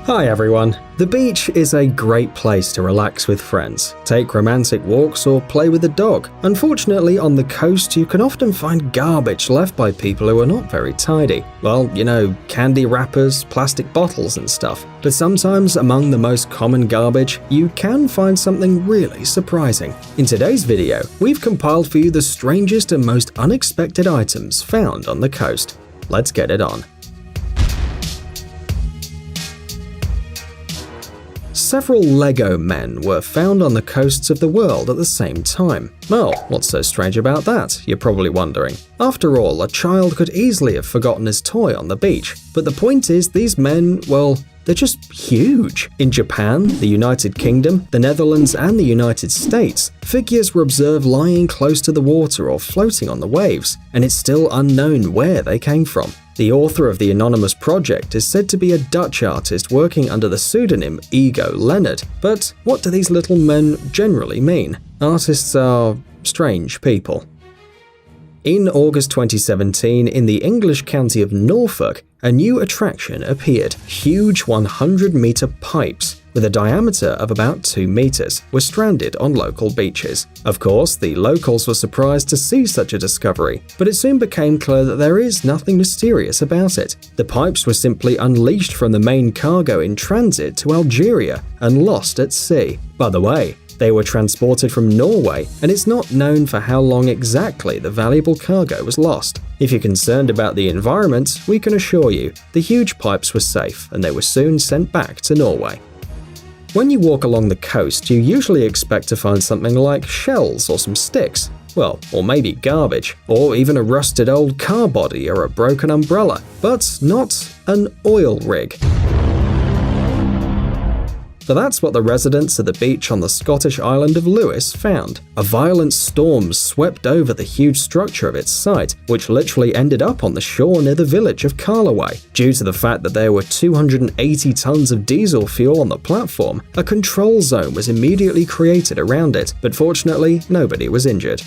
Hi everyone. The beach is a great place to relax with friends, take romantic walks, or play with a dog. Unfortunately, on the coast you can often find garbage left by people who are not very tidy. Well, candy wrappers, plastic bottles and stuff. But sometimes among the most common garbage, you can find something really surprising. In today's video, we've compiled for you the strangest and most unexpected items found on the coast. Let's get it on. Several Lego men were found on the coasts of the world at the same time. Well, what's so strange about that, you're probably wondering. After all, a child could easily have forgotten his toy on the beach. But the point is, these men, well, they're just huge. In Japan, the United Kingdom, the Netherlands, and the United States, figures were observed lying close to the water or floating on the waves, and it's still unknown where they came from. The author of the anonymous project is said to be a Dutch artist working under the pseudonym Ego Leonard. But what do these little men generally mean? Artists are strange people. In August 2017, in the English county of Norfolk, a new attraction appeared. Huge 100-meter pipes with a diameter of about 2 meters were stranded on local beaches. Of course, the locals were surprised to see such a discovery, but it soon became clear that there is nothing mysterious about it. The pipes were simply unleashed from the main cargo in transit to Algeria and lost at sea. By the way, they were transported from Norway, and it's not known for how long exactly the valuable cargo was lost. If you're concerned about the environment, we can assure you the huge pipes were safe and they were soon sent back to Norway. When you walk along the coast, you usually expect to find something like shells or some sticks. Well, or maybe garbage, or even a rusted old car body or a broken umbrella, but not an oil rig. But that's what the residents of the beach on the Scottish island of Lewis found. A violent storm swept over the huge structure of its site, which literally ended up on the shore near the village of Carloway. Due to the fact that there were 280 tons of diesel fuel on the platform, a control zone was immediately created around it, but fortunately, nobody was injured.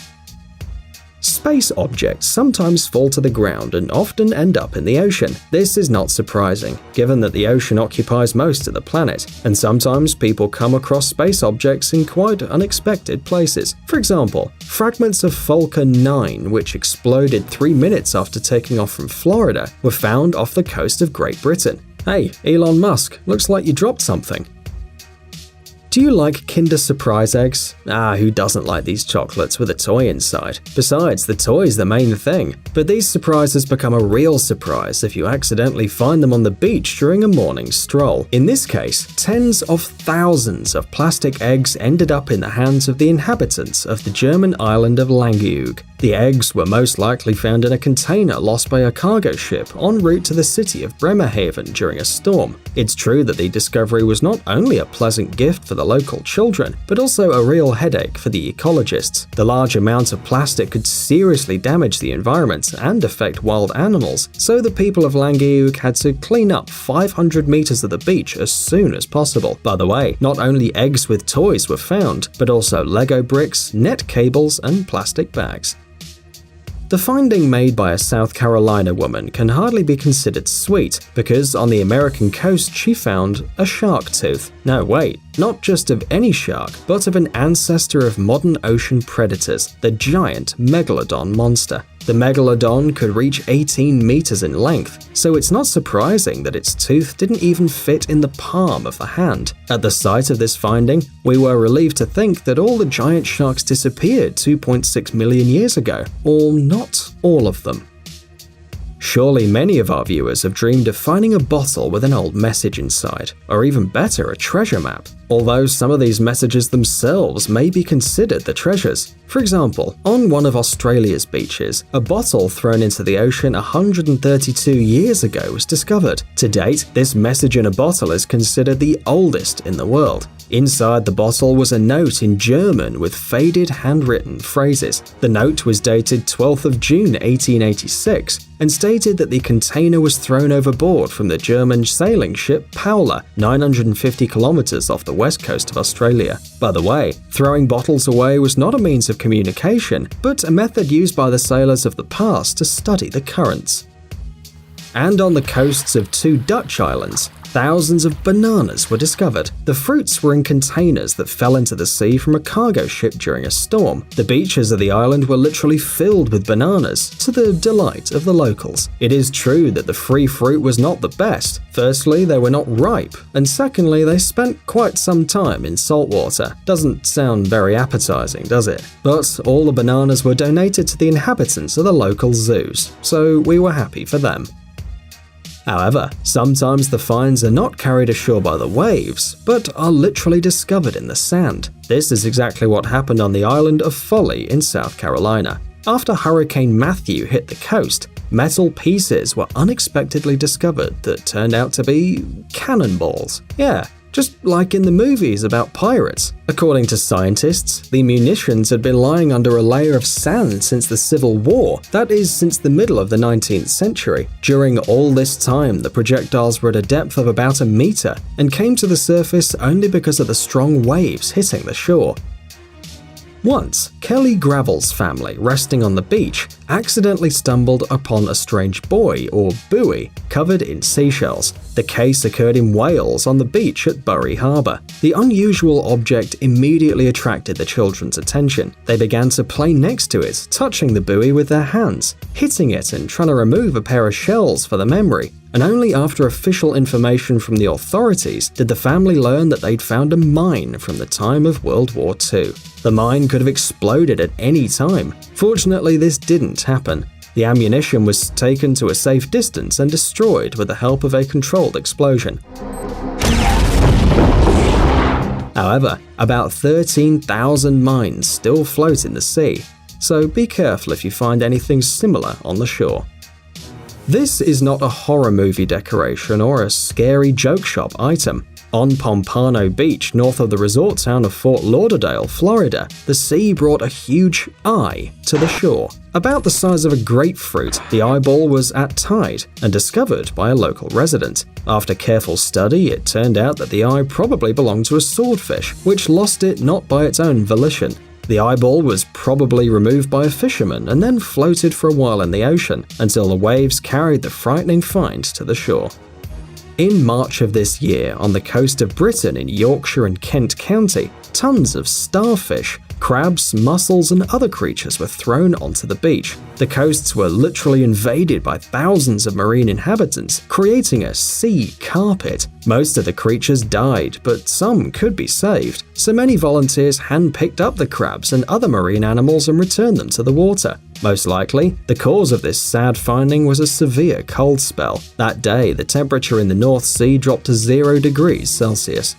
Space objects sometimes fall to the ground and often end up in the ocean. This is not surprising, given that the ocean occupies most of the planet, and sometimes people come across space objects in quite unexpected places. For example, fragments of Falcon 9, which exploded 3 minutes after taking off from Florida, were found off the coast of Great Britain. Hey, Elon Musk, looks like you dropped something. Do you like Kinder Surprise eggs? Who doesn't like these chocolates with a toy inside? Besides, the toy's the main thing. But these surprises become a real surprise if you accidentally find them on the beach during a morning stroll. In this case, tens of thousands of plastic eggs ended up in the hands of the inhabitants of the German island of Langeoog. The eggs were most likely found in a container lost by a cargo ship en route to the city of Bremerhaven during a storm. It's true that the discovery was not only a pleasant gift for the local children, but also a real headache for the ecologists. The large amount of plastic could seriously damage the environment and affect wild animals, so the people of Langeoog had to clean up 500 meters of the beach as soon as possible. By the way, not only eggs with toys were found, but also Lego bricks, net cables, and plastic bags. The finding made by a South Carolina woman can hardly be considered sweet, because on the American coast she found a shark tooth. No, wait, not just of any shark, but of an ancestor of modern ocean predators, the giant megalodon monster. The megalodon could reach 18 meters in length, so it's not surprising that its tooth didn't even fit in the palm of the hand. At the sight of this finding, we were relieved to think that all the giant sharks disappeared 2.6 million years ago, or not all of them. Surely many of our viewers have dreamed of finding a bottle with an old message inside, or even better, a treasure map. Although some of these messages themselves may be considered the treasures. For example, on one of Australia's beaches, a bottle thrown into the ocean 132 years ago was discovered. To date, this message in a bottle is considered the oldest in the world. Inside the bottle was a note in German with faded handwritten phrases. The note was dated 12th of June 1886 and stated that the container was thrown overboard from the German sailing ship Paula, 950 kilometers off the west coast of Australia. By the way, throwing bottles away was not a means of communication, but a method used by the sailors of the past to study the currents. And on the coasts of 2 Dutch islands, thousands of bananas were discovered. The fruits were in containers that fell into the sea from a cargo ship during a storm. The beaches of the island were literally filled with bananas, to the delight of the locals. It is true that the free fruit was not the best. Firstly, they were not ripe, and secondly, they spent quite some time in salt water. Doesn't sound very appetizing, does it? But all the bananas were donated to the inhabitants of the local zoos, so we were happy for them. However, sometimes the finds are not carried ashore by the waves, but are literally discovered in the sand. This is exactly what happened on the island of Folly in South Carolina. After Hurricane Matthew hit the coast, metal pieces were unexpectedly discovered that turned out to be cannonballs. Yeah, just like in the movies about pirates. According to scientists, the munitions had been lying under a layer of sand since the Civil War, that is, since the middle of the 19th century. During all this time, the projectiles were at a depth of about a meter and came to the surface only because of the strong waves hitting the shore. Once, Kelly Gravel's family, resting on the beach, accidentally stumbled upon a strange buoy, or buoy, covered in seashells. The case occurred in Wales on the beach at Bury Harbour. The unusual object immediately attracted the children's attention. They began to play next to it, touching the buoy with their hands, hitting it and trying to remove a pair of shells for the memory. And only after official information from the authorities did the family learn that they'd found a mine from the time of World War II. The mine could have exploded at any time. Fortunately, this didn't happen. The ammunition was taken to a safe distance and destroyed with the help of a controlled explosion. However, about 13,000 mines still float in the sea, so be careful if you find anything similar on the shore. This is not a horror movie decoration or a scary joke shop item. On Pompano Beach, north of the resort town of Fort Lauderdale, Florida, the sea brought a huge eye to the shore. About the size of a grapefruit, the eyeball was at tide and discovered by a local resident. After careful study, it turned out that the eye probably belonged to a swordfish, which lost it not by its own volition. The eyeball was probably removed by a fisherman and then floated for a while in the ocean until the waves carried the frightening find to the shore. In March of this year, on the coast of Britain in Yorkshire and Kent County, tons of starfish, crabs, mussels, and other creatures were thrown onto the beach. The coasts were literally invaded by thousands of marine inhabitants, creating a sea carpet. Most of the creatures died, but some could be saved, so many volunteers hand-picked up the crabs and other marine animals and returned them to the water. Most likely, the cause of this sad finding was a severe cold spell. That day, the temperature in the North Sea dropped to 0 degrees Celsius.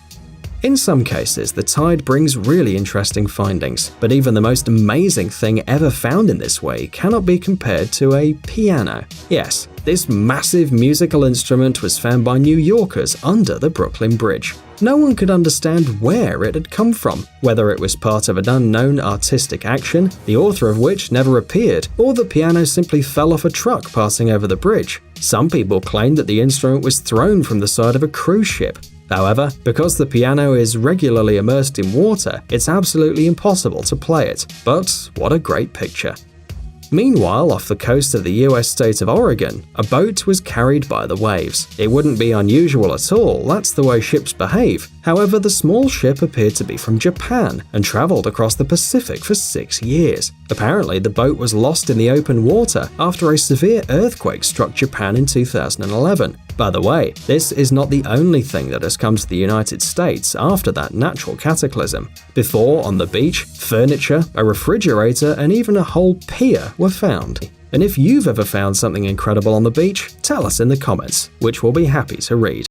In some cases, the tide brings really interesting findings, but even the most amazing thing ever found in this way cannot be compared to a piano. Yes, this massive musical instrument was found by New Yorkers under the Brooklyn Bridge. No one could understand where it had come from, whether it was part of an unknown artistic action, the author of which never appeared, or the piano simply fell off a truck passing over the bridge. Some people claimed that the instrument was thrown from the side of a cruise ship. However, because the piano is regularly immersed in water, it's absolutely impossible to play it. But what a great picture. Meanwhile, off the coast of the US state of Oregon, a boat was carried by the waves. It wouldn't be unusual at all, that's the way ships behave. However, the small ship appeared to be from Japan and traveled across the Pacific for 6 years. Apparently, the boat was lost in the open water after a severe earthquake struck Japan in 2011. By the way, this is not the only thing that has come to the United States after that natural cataclysm. Before, on the beach, furniture, a refrigerator, and even a whole pier were found. And if you've ever found something incredible on the beach, tell us in the comments, which we'll be happy to read.